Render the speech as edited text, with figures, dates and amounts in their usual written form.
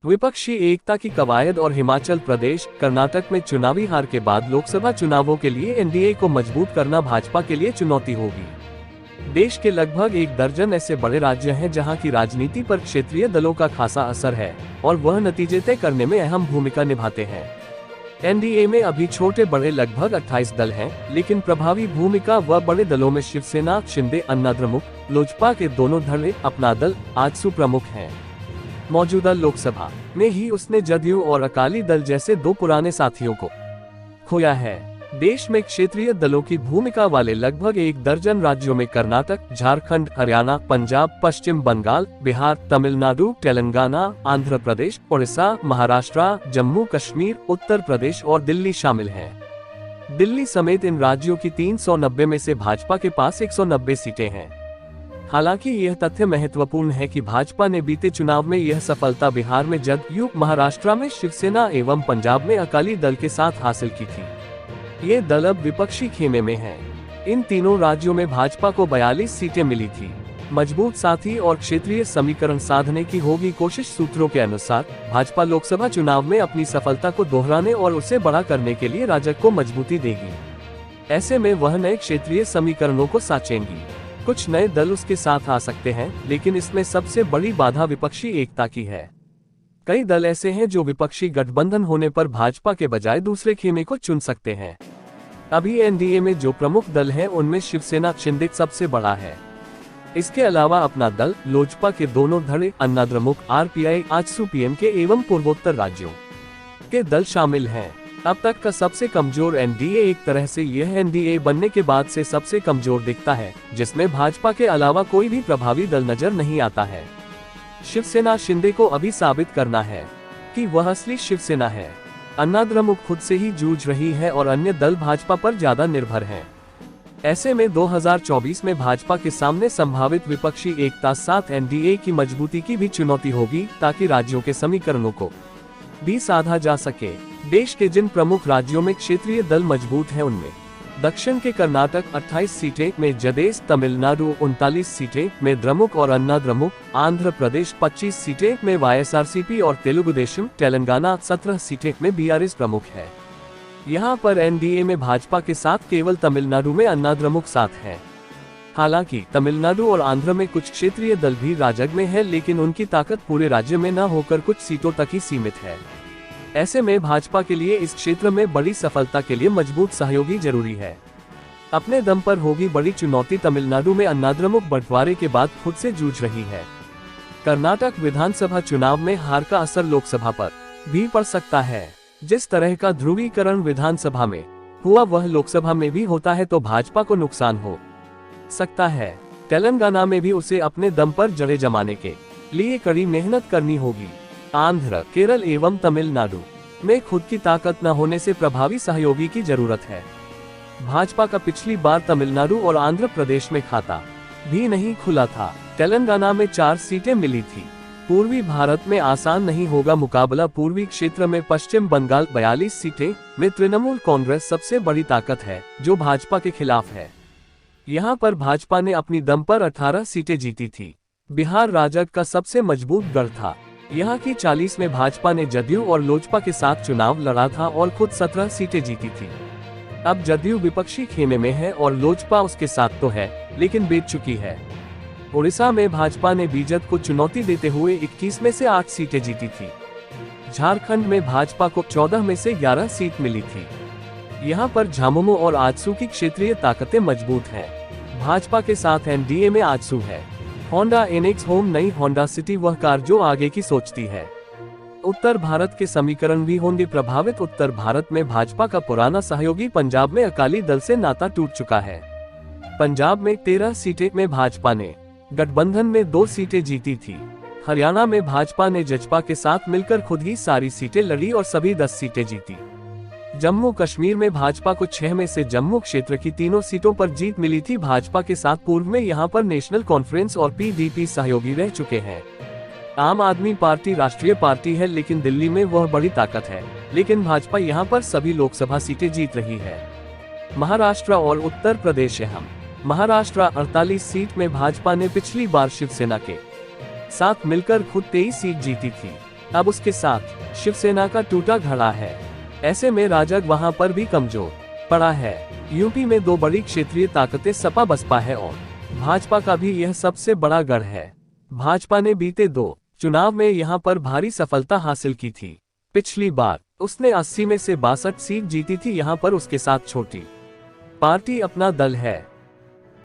विपक्षी एकता की कवायद और हिमाचल प्रदेश, कर्नाटक में चुनावी हार के बाद लोकसभा चुनावों के लिए एनडीए को मजबूत करना भाजपा के लिए चुनौती होगी। देश के लगभग 1 दर्जन ऐसे बड़े राज्य हैं जहां की राजनीति पर क्षेत्रीय दलों का खासा असर है और वह नतीजे तय करने में अहम भूमिका निभाते हैं। एनडीए में अभी छोटे बड़े लगभग 28 दल हैं, लेकिन प्रभावी भूमिका व बड़े दलों में शिवसेना, शिंदे, अन्नाद्रमुक, लोजपा के दोनों धड़े, अपना दल, आजसू प्रमुख हैं। मौजूदा लोकसभा में ही उसने जदयू और अकाली दल जैसे 2 पुराने साथियों को खोया है। देश में क्षेत्रीय दलों की भूमिका वाले लगभग 1 दर्जन राज्यों में कर्नाटक, झारखंड, हरियाणा, पंजाब, पश्चिम बंगाल, बिहार, तमिलनाडु, तेलंगाना, आंध्र प्रदेश, उड़ीसा, महाराष्ट्र, जम्मू कश्मीर, उत्तर प्रदेश और दिल्ली शामिल हैं। दिल्ली समेत इन राज्यों की 390 में से भाजपा के पास 190 सीटें हैं। हालांकि यह तथ्य महत्वपूर्ण है कि भाजपा ने बीते चुनाव में यह सफलता बिहार में जदयू, महाराष्ट्र में शिवसेना एवं पंजाब में अकाली दल के साथ हासिल की थी। ये दल अब विपक्षी खेमे में हैं। इन तीनों राज्यों में भाजपा को 42 सीटें मिली थी। मजबूत साथी और क्षेत्रीय समीकरण साधने की होगी कोशिश। सूत्रों के अनुसार भाजपा लोकसभा चुनाव में अपनी सफलता को दोहराने और उसे बड़ा करने के लिए राजग को मजबूती देगी। ऐसे में वह नए क्षेत्रीय समीकरणों को साचेंगी। कुछ नए दल उसके साथ आ सकते हैं, लेकिन इसमें सबसे बड़ी बाधा विपक्षी एकता की है। कई दल ऐसे हैं जो विपक्षी गठबंधन होने पर भाजपा के बजाय दूसरे खेमे को चुन सकते हैं। अभी एनडीए में जो प्रमुख दल हैं उनमें शिवसेना, शिंदे सबसे बड़ा है। इसके अलावा अपना दल, लोजपा के दोनों धड़े, अन्नाद्रमुक, आरपीआई, आजसू, पीएमके एवं पूर्वोत्तर राज्यों के दल शामिल हैं। अब तक का सबसे कमजोर एनडीए एक तरह से यह एनडीए बनने के बाद से सबसे कमजोर दिखता है, जिसमें भाजपा के अलावा कोई भी प्रभावी दल नजर नहीं आता है। शिवसेना, शिंदे को अभी साबित करना है कि वह असली शिवसेना है। अन्नाद्रमुक खुद से ही जूझ रही है और अन्य दल भाजपा पर ज्यादा निर्भर हैं। ऐसे में 2024 में भाजपा के सामने संभावित विपक्षी एकता साथ एनडीए की मजबूती की भी चुनौती होगी, ताकि राज्यों के समीकरणों को भी साधा जा सके। देश के जिन प्रमुख राज्यों में क्षेत्रीय दल मजबूत हैं उनमें दक्षिण के कर्नाटक 28 सीटें में, जदेश, तमिलनाडु 39 सीटें में द्रमुक और अन्नाद्रमुक, आंध्र प्रदेश 25 सीटें में वाईएसआरसीपी और तेलुगुदेशम, तेलंगाना 17 सीटें में बीआरएस प्रमुख है। यहाँ पर एनडीए में भाजपा के साथ केवल तमिलनाडु में अन्नाद्रमुक साथ है। हालांकि तमिलनाडु और आंध्र में कुछ क्षेत्रीय दल भी राजग में है, लेकिन उनकी ताकत पूरे राज्य में न होकर कुछ सीटों तक ही सीमित है। ऐसे में भाजपा के लिए इस क्षेत्र में बड़ी सफलता के लिए मजबूत सहयोगी जरूरी है। अपने दम पर होगी बड़ी चुनौती। तमिलनाडु में अन्नाद्रमुक बंटवारे के बाद खुद से जूझ रही है। कर्नाटक विधानसभा चुनाव में हार का असर लोकसभा पर भी पड़ सकता है। जिस तरह का ध्रुवीकरण विधानसभा में हुआ वह लोकसभा में भी होता है तो भाजपा को नुकसान हो सकता है। तेलंगाना में भी उसे अपने दम पर जड़ें जमाने के लिए कड़ी मेहनत करनी होगी। आंध्र, केरल एवं तमिलनाडु में खुद की ताकत न होने से प्रभावी सहयोगी की जरूरत है। भाजपा का पिछली बार तमिलनाडु और आंध्र प्रदेश में खाता भी नहीं खुला था। तेलंगाना में 4 सीटें मिली थी। पूर्वी भारत में आसान नहीं होगा मुकाबला। पूर्वी क्षेत्र में पश्चिम बंगाल 42 सीटें में तृणमूल कांग्रेस सबसे बड़ी ताकत है, जो भाजपा के खिलाफ है। यहाँ पर भाजपा ने अपनी दम पर 18 सीटें जीती थी। बिहार राजग का सबसे मजबूत गढ़ था। यहाँ की 40 में भाजपा ने जदयू और लोजपा के साथ चुनाव लड़ा था और खुद 17 सीटें जीती थी। अब जदयू विपक्षी खेमे में है और लोजपा उसके साथ तो है, लेकिन बीत चुकी है। उड़ीसा में भाजपा ने बीजेपी को चुनौती देते हुए 21 में से 8 सीटें जीती थी। झारखंड में भाजपा को 14 में से 11 सीट मिली थी। यहाँ पर झामुमो और आजसू की क्षेत्रीय ताकतें मजबूत हैं। भाजपा के साथ एनडीए में आजसू है। होंडा एनेक्स होम नई होंडा सिटी वह कार जो आगे की सोचती है। उत्तर भारत के समीकरण भी होंगे प्रभावित। उत्तर भारत में भाजपा का पुराना सहयोगी पंजाब में अकाली दल से नाता टूट चुका है। पंजाब में 13 सीटें में भाजपा ने गठबंधन में 2 सीटें जीती थी। हरियाणा में भाजपा ने जजपा के साथ मिलकर खुद ही सारी सीटें लड़ी और सभी 10 सीटें जीती। जम्मू कश्मीर में भाजपा को 6 में से जम्मू क्षेत्र की 3 सीटों पर जीत मिली थी। भाजपा के साथ पूर्व में यहाँ पर नेशनल कॉन्फ्रेंस और पीडीपी सहयोगी रह चुके हैं। आम आदमी पार्टी राष्ट्रीय पार्टी है, लेकिन दिल्ली में वह बड़ी ताकत है, लेकिन भाजपा यहाँ पर सभी लोकसभा सीटें जीत रही है। महाराष्ट्र और उत्तर प्रदेश अहम। महाराष्ट्र 48 सीट में भाजपा ने पिछली बार शिवसेना के साथ मिलकर खुद 23 सीट जीती थी। अब उसके साथ शिवसेना का टूटा घड़ा है। ऐसे में राजग वहां पर भी कमजोर पड़ा है। यूपी में दो बड़ी क्षेत्रीय ताकतें सपा बसपा है और भाजपा का भी यह सबसे बड़ा गढ़ है। भाजपा ने बीते 2 चुनाव में यहां पर भारी सफलता हासिल की थी। पिछली बार उसने 80 में से 62 सीट जीती थी। यहां पर उसके साथ छोटी पार्टी अपना दल है।